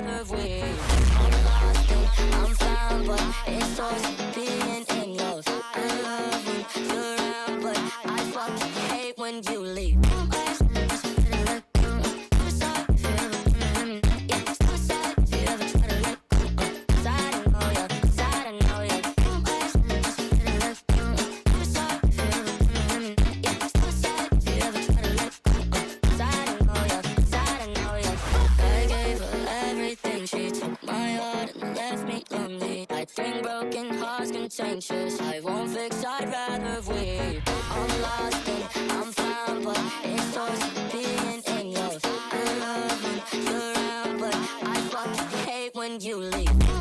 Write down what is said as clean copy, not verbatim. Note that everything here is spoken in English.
rather wait. I'm lost and I'm found, but it's always being in love. I love when you're around, but I fucking hate when you leave. Contentious, I won't fix, I'd rather wait. I'm lost and I'm found, but it's always being in love. I love when you're around, but I fucking hate when you leave.